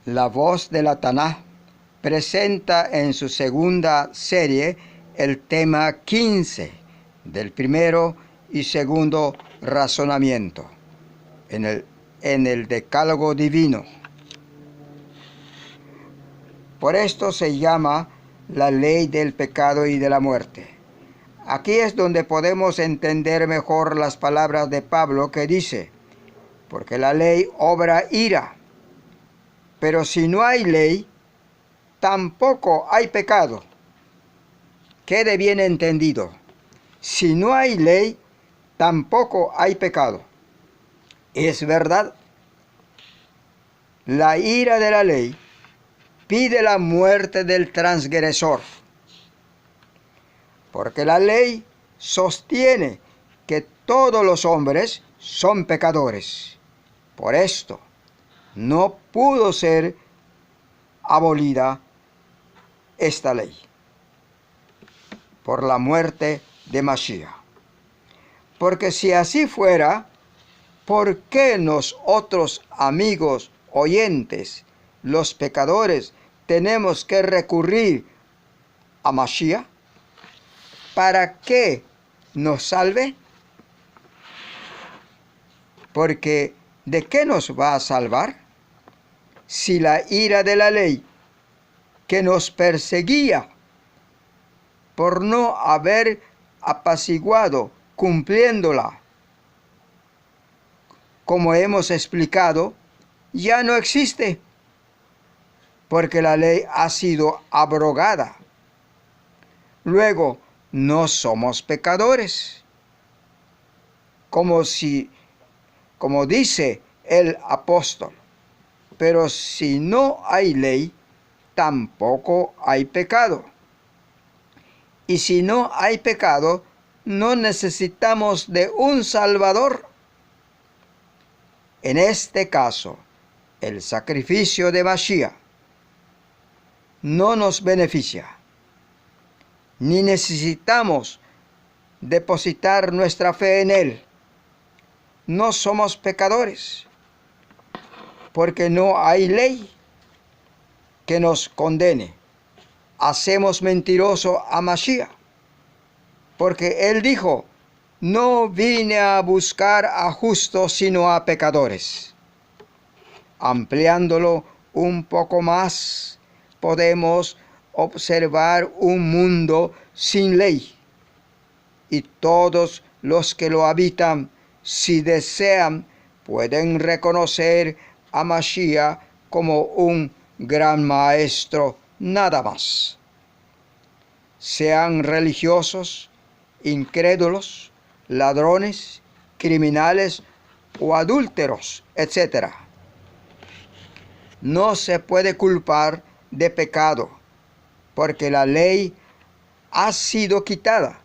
La Voz de la Tanaj presenta en su segunda serie el tema 15 del primero y segundo razonamiento en el Decálogo Divino. Por esto se llama la ley del pecado y de la muerte. Aquí es donde podemos entender mejor las palabras de Pablo que dice: porque la ley obra ira, pero si no hay ley, tampoco hay pecado. Quede bien entendido: si no hay ley, tampoco hay pecado. Es verdad, la ira de la ley pide la muerte del transgresor, porque la ley sostiene que todos los hombres son pecadores. Por esto, no pudo ser abolida esta ley por la muerte de Mashiach. Porque si así fuera, ¿por qué nosotros, amigos oyentes, los pecadores, tenemos que recurrir a Mashiach para que nos salve? Porque ¿de qué nos va a salvar? Si la ira de la ley que nos perseguía por no haber apaciguado cumpliéndola, como hemos explicado, ya no existe, porque la ley ha sido abrogada. Luego, no somos pecadores, como dice el apóstol. Pero si no hay ley, tampoco hay pecado. Y si no hay pecado, no necesitamos de un Salvador. En este caso, el sacrificio de Mashiach no nos beneficia, ni necesitamos depositar nuestra fe en él. No somos pecadores, porque no hay ley que nos condene. Hacemos mentiroso a Mashiach, porque él dijo: no vine a buscar a justos, sino a pecadores. Ampliándolo un poco más, podemos observar un mundo sin ley, y todos los que lo habitan, si desean, pueden reconocer a Mashiach como un gran maestro, nada más. Sean religiosos, incrédulos, ladrones, criminales o adúlteros, etc. No se puede culpar de pecado, porque la ley ha sido quitada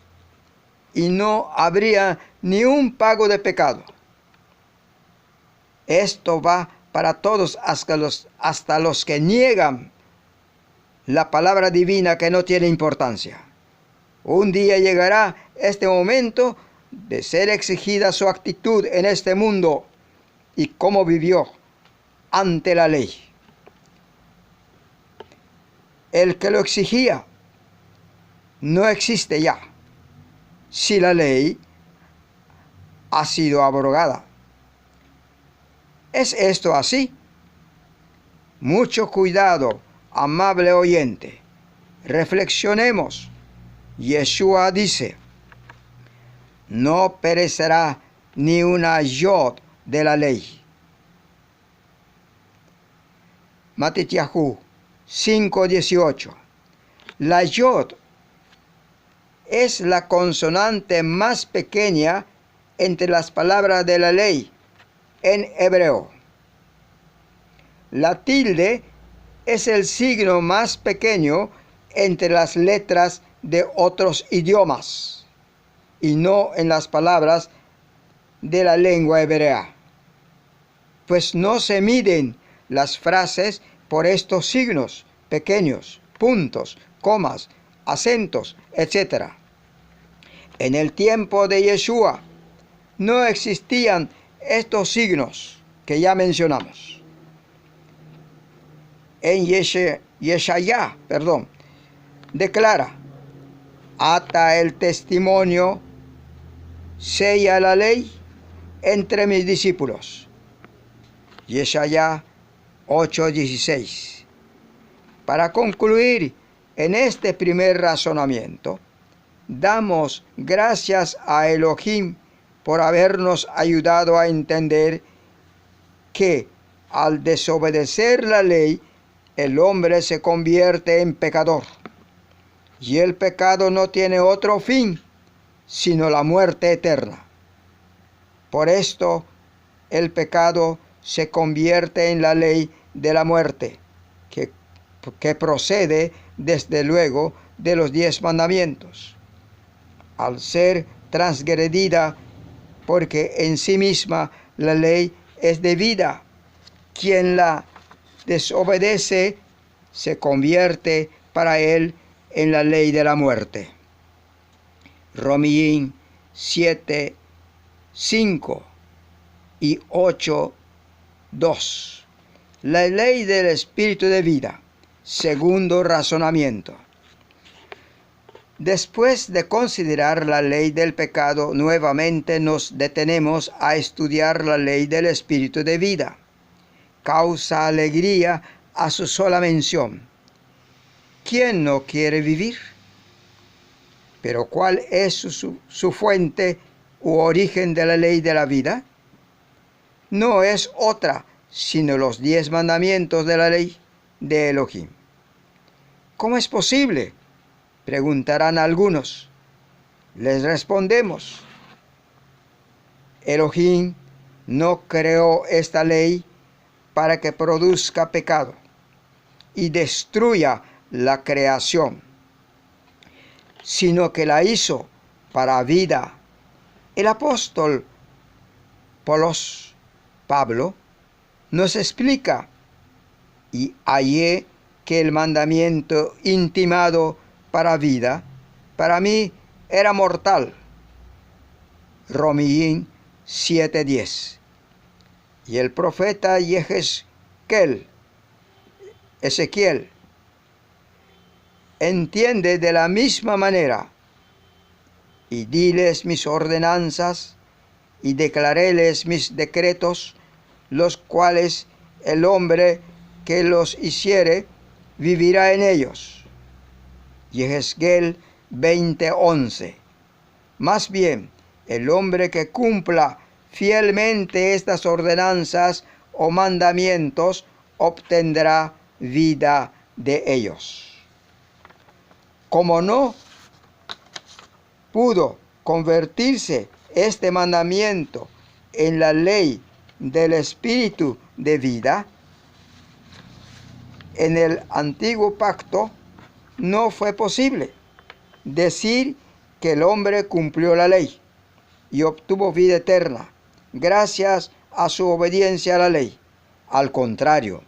y no habría ni un pago de pecado. Esto va para todos, hasta los que niegan la palabra divina, que no tiene importancia. Un día llegará este momento de ser exigida su actitud en este mundo y cómo vivió ante la ley. El que lo exigía no existe ya, si la ley ha sido abrogada. ¿Es esto así? Mucho cuidado, amable oyente. Reflexionemos. Yeshua dice: no perecerá ni una yod de la ley. Matityahu 5:18. La yod es la consonante más pequeña entre las palabras de la ley en hebreo. La tilde es el signo más pequeño entre las letras de otros idiomas, y no en las palabras de la lengua hebrea, pues no se miden las frases por estos signos pequeños, puntos, comas, acentos, etc. En el tiempo de Yeshua no existían estos signos que ya mencionamos. en Yeshaya, declara: ata el testimonio, sella la ley entre mis discípulos. Yeshaya 8:16. Para concluir en este primer razonamiento, damos gracias a Elohim por habernos ayudado a entender que al desobedecer la ley, el hombre se convierte en pecador. Y el pecado no tiene otro fin sino la muerte eterna. Por esto, el pecado se convierte en la ley de la muerte, que procede desde luego de los 10 mandamientos. Al ser transgredida, porque en sí misma la ley es de vida, quien la desobedece se convierte para él en la ley de la muerte. Romanos 7, 5 y 8, 2. La ley del espíritu de vida. Segundo razonamiento. Después de considerar la ley del pecado, nuevamente nos detenemos a estudiar la ley del espíritu de vida. Causa alegría a su sola mención. ¿Quién no quiere vivir? Pero ¿cuál es su fuente u origen de la ley de la vida? No es otra sino los 10 mandamientos de la ley de Elohim. ¿Cómo es posible?, preguntarán algunos. Les respondemos: Elohim no creó esta ley para que produzca pecado y destruya la creación, sino que la hizo para vida. El apóstol Pablo nos explica: y hallé que el mandamiento intimado para vida, para mí era mortal. Romanos 7:10. Y el profeta Ezequiel, entiende de la misma manera: y diles mis ordenanzas, y declaréles mis decretos, los cuales el hombre que los hiciere vivirá en ellos. Yehezquiel 20:11. Más bien, el hombre que cumpla fielmente estas ordenanzas o mandamientos obtendrá vida de ellos. Como no pudo convertirse este mandamiento en la ley del espíritu de vida, en el antiguo pacto no fue posible decir que el hombre cumplió la ley y obtuvo vida eterna gracias a su obediencia a la ley. Al contrario,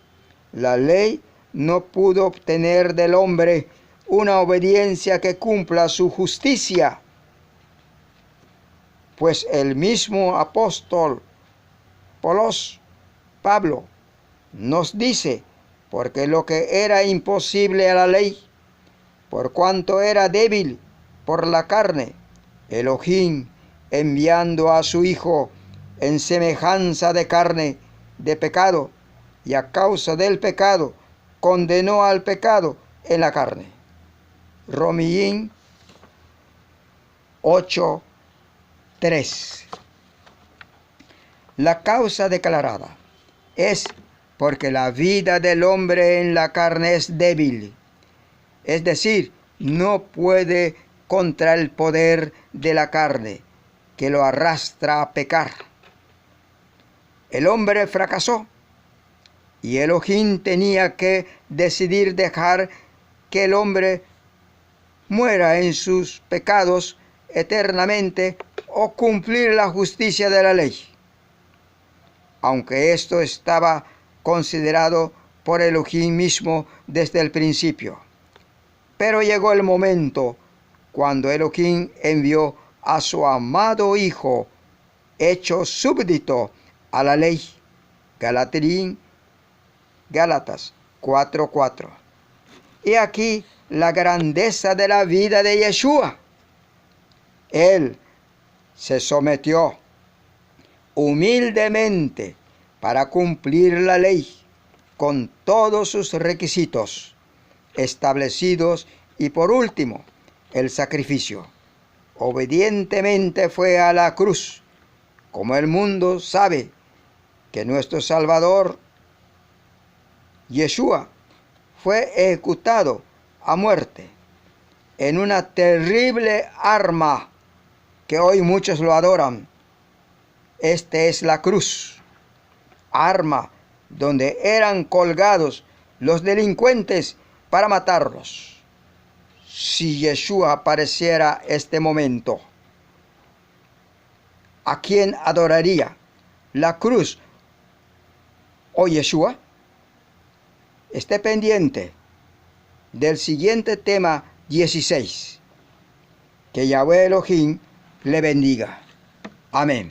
la ley no pudo obtener del hombre una obediencia que cumpla su justicia, pues el mismo apóstol Pablo nos dice: porque lo que era imposible a la ley, por cuanto era débil por la carne, Elohim, enviando a su Hijo en semejanza de carne, de pecado, y a causa del pecado, condenó al pecado en la carne. Romanos 8:3. La causa declarada es porque la vida del hombre en la carne es débil, es decir, no puede contra el poder de la carne que lo arrastra a pecar. El hombre fracasó y Elohim tenía que decidir dejar que el hombre muera en sus pecados eternamente o cumplir la justicia de la ley. Aunque esto estaba considerado por Elohim mismo desde el principio. Pero llegó el momento cuando Elohim envió a su amado Hijo, hecho súbdito a la ley. Gálatas 4:4. Y aquí la grandeza de la vida de Yeshua. Él se sometió humildemente para cumplir la ley con todos sus requisitos establecidos, y por último, el sacrificio. Obedientemente fue a la cruz, como el mundo sabe que nuestro Salvador, Yeshua, fue ejecutado a muerte en una terrible arma que hoy muchos lo adoran. Este es la cruz, arma donde eran colgados los delincuentes para matarlos. Si Yeshua apareciera este momento, ¿a quién adoraría? ¿La cruz o Yeshua? Esté pendiente del siguiente tema 16. Que Yahweh Elohim le bendiga. Amén.